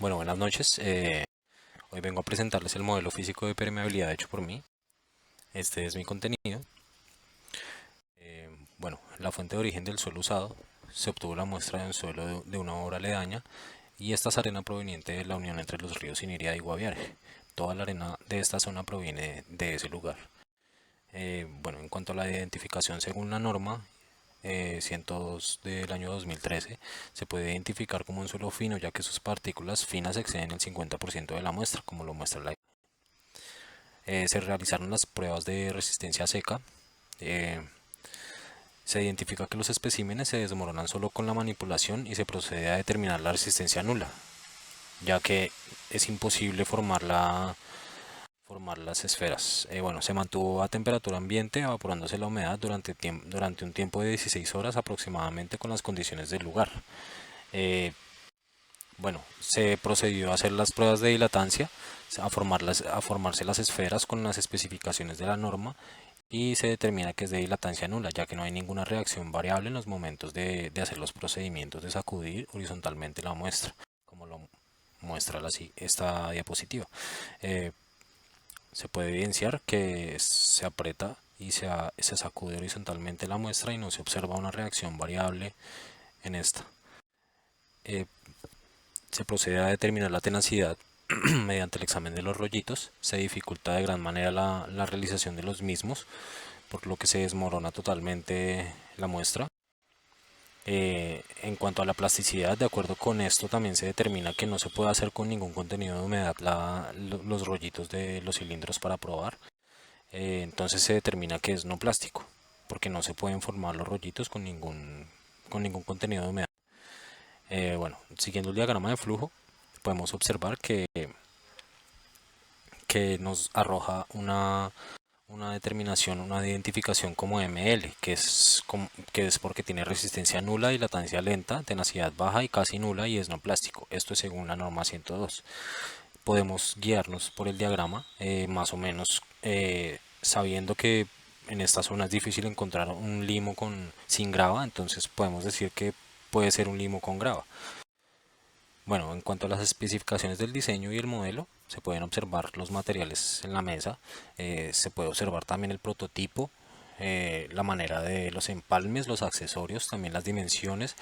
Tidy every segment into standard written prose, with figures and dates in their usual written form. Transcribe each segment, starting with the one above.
Bueno, buenas noches. Hoy vengo a presentarles el modelo físico de permeabilidad hecho por mí. Este es mi contenido. Bueno, la fuente de origen del suelo usado se obtuvo la muestra de un suelo de una obra aledaña y esta es arena proveniente de la unión entre los ríos Iniria y Guaviare. Toda la arena de esta zona proviene de ese lugar. Bueno, en cuanto a la identificación según la norma 102 del año 2013, se puede identificar como un suelo fino ya que sus partículas finas exceden el 50% de la muestra, como lo muestra la. Se realizaron las pruebas de resistencia seca. Eh, Se identifica que los especímenes se desmoronan solo con la manipulación y se procede a determinar la resistencia nula, ya que es imposible formar las esferas. Bueno, se mantuvo a temperatura ambiente, evaporándose la humedad durante un tiempo de 16 horas aproximadamente con las condiciones del lugar. Eh, bueno, se procedió a hacer las pruebas de dilatancia, a formarse las esferas con las especificaciones de la norma y se determina que es de dilatancia nula, ya que no hay ninguna reacción variable en los momentos de hacer los procedimientos de sacudir horizontalmente la muestra, como lo muestra esta diapositiva. Eh, Se puede evidenciar que se aprieta y se sacude horizontalmente la muestra y no se observa una reacción variable en esta. Eh, Se procede a determinar la tenacidad mediante el examen de los rollitos. Se dificulta de gran manera la realización de los mismos, por lo que se desmorona totalmente la muestra. En cuanto a la plasticidad, de acuerdo con esto también se determina que no se puede hacer con ningún contenido de humedad los rollitos de los cilindros para probar. Entonces se determina que es no plástico, porque no se pueden formar los rollitos con ningún contenido de humedad. Bueno, siguiendo el diagrama de flujo, podemos observar que nos arroja una determinación, una identificación como ML, que es porque tiene resistencia nula, dilatancia lenta, tenacidad baja y casi nula y es no plástico. Esto es según la norma 102. Podemos guiarnos por el diagrama, más o menos sabiendo que en esta zona es difícil encontrar un limo sin grava, entonces podemos decir que puede ser un limo con grava. Bueno, en cuanto a las especificaciones del diseño y el modelo, se pueden observar los materiales en la mesa, se puede observar también el prototipo, la manera de los empalmes, los accesorios, también las dimensiones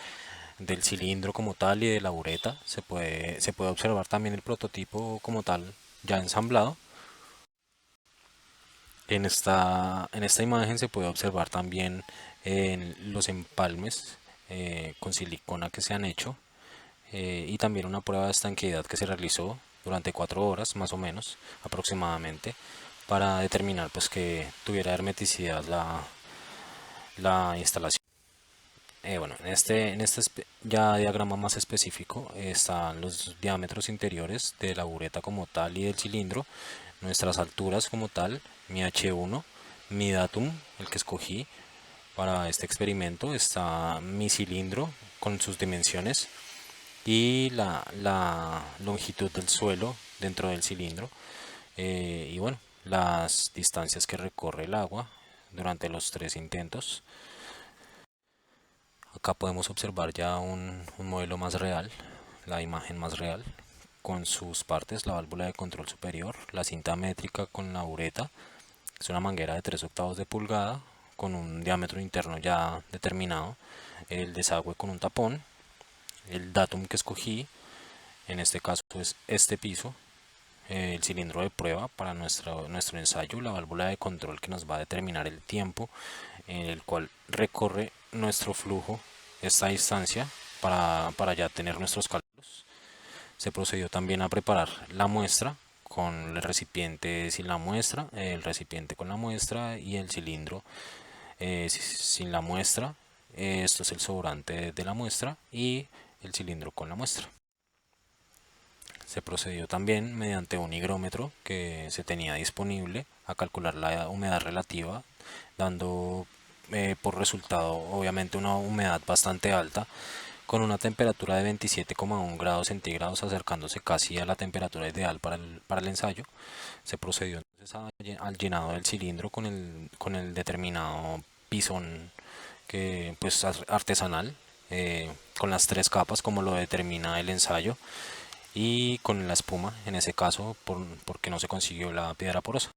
del cilindro como tal y de la bureta. Se puede observar también el prototipo como tal ya ensamblado. En esta imagen se puede observar también los empalmes con silicona que se han hecho y también una prueba de estanqueidad que se realizó durante 4 horas más o menos aproximadamente para determinar pues que tuviera hermeticidad la instalación. Bueno, en este ya diagrama más específico están los diámetros interiores de la bureta como tal y del cilindro, nuestras alturas como tal, mi H1, mi datum, el que escogí para este experimento, está mi cilindro con sus dimensiones y la longitud del suelo dentro del cilindro y bueno, las distancias que recorre el agua durante los 3 intentos. Acá podemos observar ya un modelo más real, la imagen más real, con sus partes, la válvula de control superior, la cinta métrica con la bureta, es una manguera de 3/8 de pulgada con un diámetro interno ya determinado, el desagüe con un tapón, el datum que escogí, en este caso es este piso, el cilindro de prueba para nuestro ensayo, la válvula de control que nos va a determinar el tiempo en el cual recorre nuestro flujo esta distancia para ya tener nuestros cálculos. Se procedió también a preparar la muestra con el recipiente sin la muestra, el recipiente con la muestra y el cilindro sin la muestra. Esto es el sobrante de la muestra y el cilindro con la muestra. Se procedió también mediante un higrómetro que se tenía disponible a calcular la humedad relativa, dando por resultado obviamente una humedad bastante alta, con una temperatura de 27,1 grados centígrados acercándose casi a la temperatura ideal para el ensayo. Se procedió entonces al llenado del cilindro con el determinado pisón que pues artesanal, con las 3 capas como lo determina el ensayo y con la espuma, en ese caso, porque no se consiguió la piedra porosa.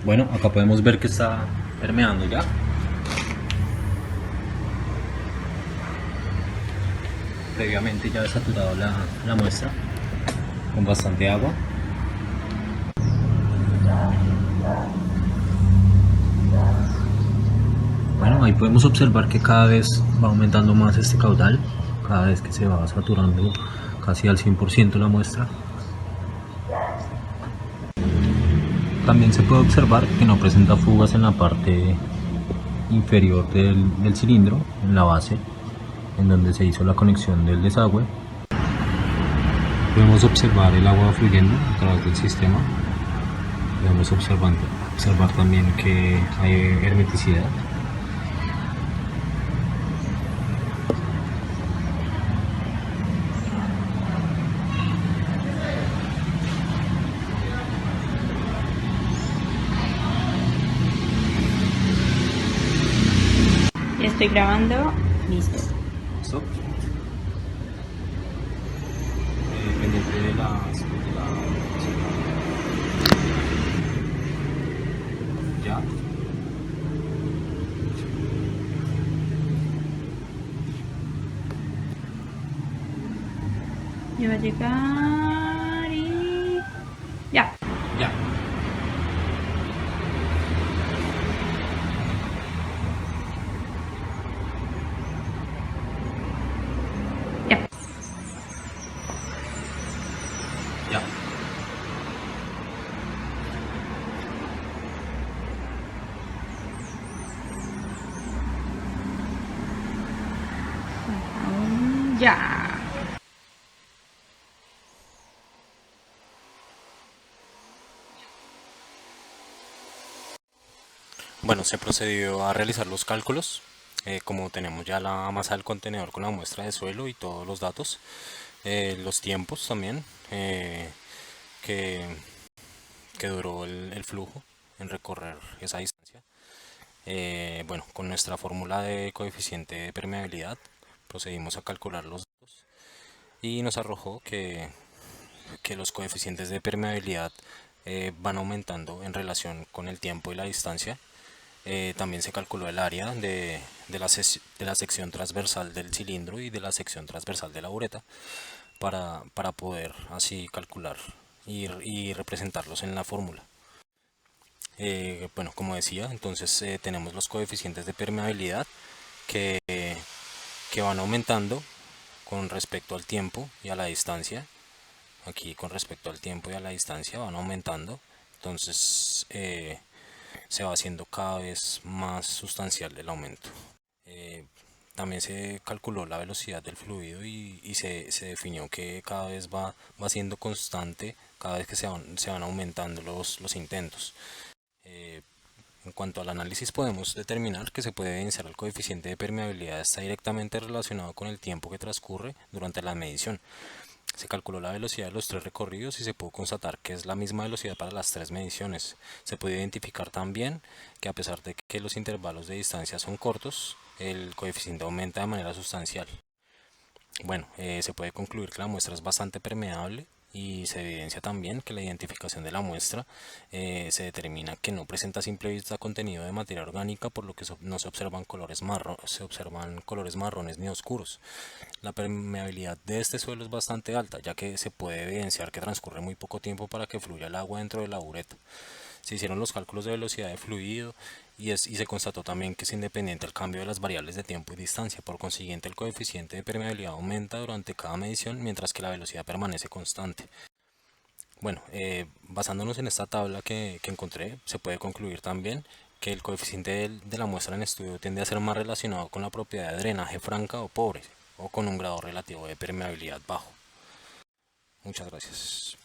Bueno, acá podemos ver que está permeando ya. Previamente ya he saturado la muestra con bastante agua. Bueno, ahí podemos observar que cada vez va aumentando más este caudal, cada vez que se va saturando casi al 100% la muestra. También se puede observar que no presenta fugas en la parte inferior del cilindro, en la base, en donde se hizo la conexión del desagüe. Podemos observar el agua fluyendo a través del sistema. Podemos observar también que hay hermeticidad. Estoy grabando, listo. ¿Listo? Pendiente de la ya. Ya va a llegar y... ya. Ya. Ya. Ya. Ya. Bueno, se procedió a realizar los cálculos. Como tenemos ya la masa del contenedor con la muestra de suelo y todos los datos, los tiempos también que, que duró el flujo en recorrer esa distancia. Bueno, con nuestra fórmula de coeficiente de permeabilidad procedimos a calcular los datos y nos arrojó que los coeficientes de permeabilidad van aumentando en relación con el tiempo y la distancia. También se calculó el área de la sección transversal del cilindro y de la sección transversal de la bureta para poder así calcular y representarlos en la fórmula. Bueno, como decía, entonces tenemos los coeficientes de permeabilidad que, que van aumentando con respecto al tiempo y a la distancia. Aquí con respecto al tiempo y a la distancia van aumentando. Entonces se va haciendo cada vez más sustancial el aumento. También se calculó la velocidad del fluido y se definió que cada vez va siendo constante cada vez que se van aumentando los intentos. En cuanto al análisis, podemos determinar que se puede evidenciar el coeficiente de permeabilidad está directamente relacionado con el tiempo que transcurre durante la medición. Se calculó la velocidad de los tres recorridos y se pudo constatar que es la misma velocidad para las tres mediciones. Se puede identificar también que a pesar de que los intervalos de distancia son cortos, el coeficiente aumenta de manera sustancial. Bueno, se puede concluir que la muestra es bastante permeable y se evidencia también que la identificación de la muestra se determina que no presenta a simple vista contenido de materia orgánica, por lo que no se observan colores marrones ni oscuros. La permeabilidad de este suelo es bastante alta, ya que se puede evidenciar que transcurre muy poco tiempo para que fluya el agua dentro de la bureta. Se hicieron los cálculos de velocidad de fluido y se constató también que es independiente el cambio de las variables de tiempo y distancia. Por consiguiente, el coeficiente de permeabilidad aumenta durante cada medición, mientras que la velocidad permanece constante. Bueno, basándonos en esta tabla que encontré, se puede concluir también que el coeficiente de la muestra en estudio tiende a ser más relacionado con la propiedad de drenaje franca o pobre, o con un grado relativo de permeabilidad bajo. Muchas gracias.